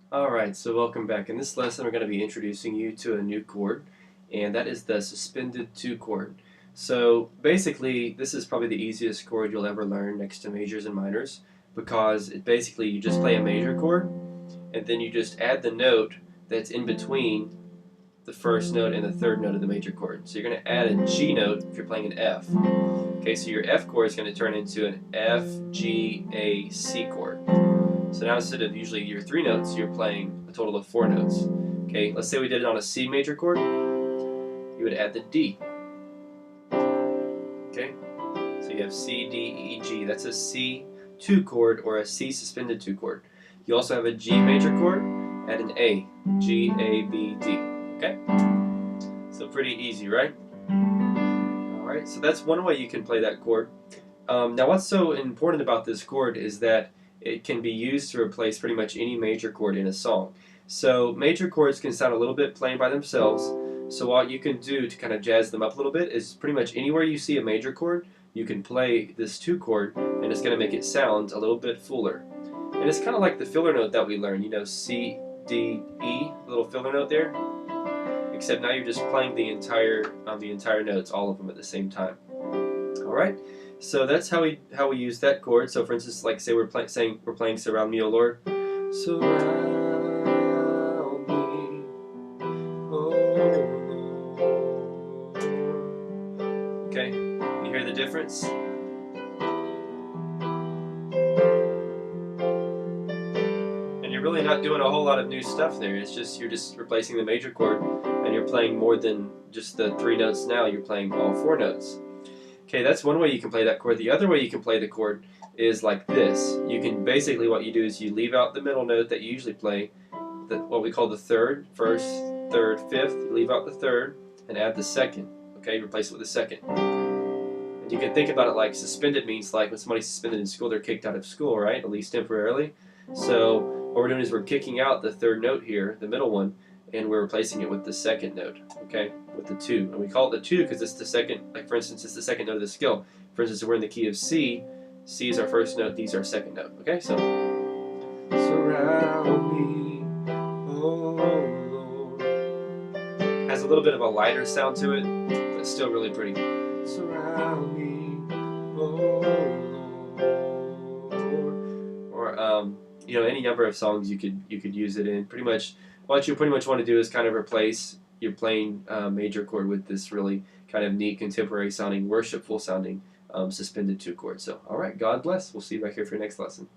Alright, so welcome back. In this lesson, we're going to be introducing you to a new chord, and that is the suspended 2 chord. So basically, this is probably the easiest chord you'll ever learn next to majors and minors, because basically you just play a major chord, and then you just add the note that's in between the first note and the third note of the major chord. So you're going to add a G note if you're playing an F. Okay, so your F chord is going to turn into an F, G, A, C chord. So now instead of usually your 3 notes, you're playing a total of 4 notes. Okay, let's say we did it on a C major chord. You would add the D. Okay, so you have C, D, E, G. That's a C2 chord or a C suspended 2 chord. You also have a G major chord, add an A. G, A, B, D. Okay, so pretty easy, right? Alright, so that's one way you can play that chord. Now what's so important about this chord is that it can be used to replace pretty much any major chord in a song. So major chords can sound a little bit plain by themselves, so what you can do to kind of jazz them up a little bit is pretty much anywhere you see a major chord, you can play this 2 chord, and it's going to make it sound a little bit fuller. And it's kind of like the filler note that we learned, you know, C, D, E, little filler note there, except now you're just playing the entire notes, all of them at the same time. Alright, so that's how we use that chord. So for instance, like say we're playing Surround Me, O Lord. Surround me, O Lord. Okay, you hear the difference? And you're really not doing a whole lot of new stuff there. It's just you're just replacing the major chord, and you're playing more than just the 3 notes now. You're playing all 4 notes. Okay, that's one way you can play that chord. The other way you can play the chord is like this. You can basically, what you do is you leave out the middle note that you usually play, what we call the third, first, third, fifth. You leave out the third and add the second. Okay, replace it with the second. And you can think about it like suspended means like when somebody's suspended in school, they're kicked out of school, right? At least temporarily. So what we're doing is we're kicking out the third note here, the middle one, and we're replacing it with the second note, okay, with the 2. And we call it the 2 because it's the second, like for instance, it's the second note of the scale. For instance, if we're in the key of C, C is our first note, D is our second note, okay? So, surround me, oh Lord. Has a little bit of a lighter sound to it, but still really pretty. Surround me, oh Lord. Or, you know, any number of songs you could use it in. Pretty much what you pretty much want to do is kind of replace your plain major chord with this really kind of neat, contemporary sounding, worshipful sounding suspended 2 chord. So, all right, God bless. We'll see you back here for your next lesson.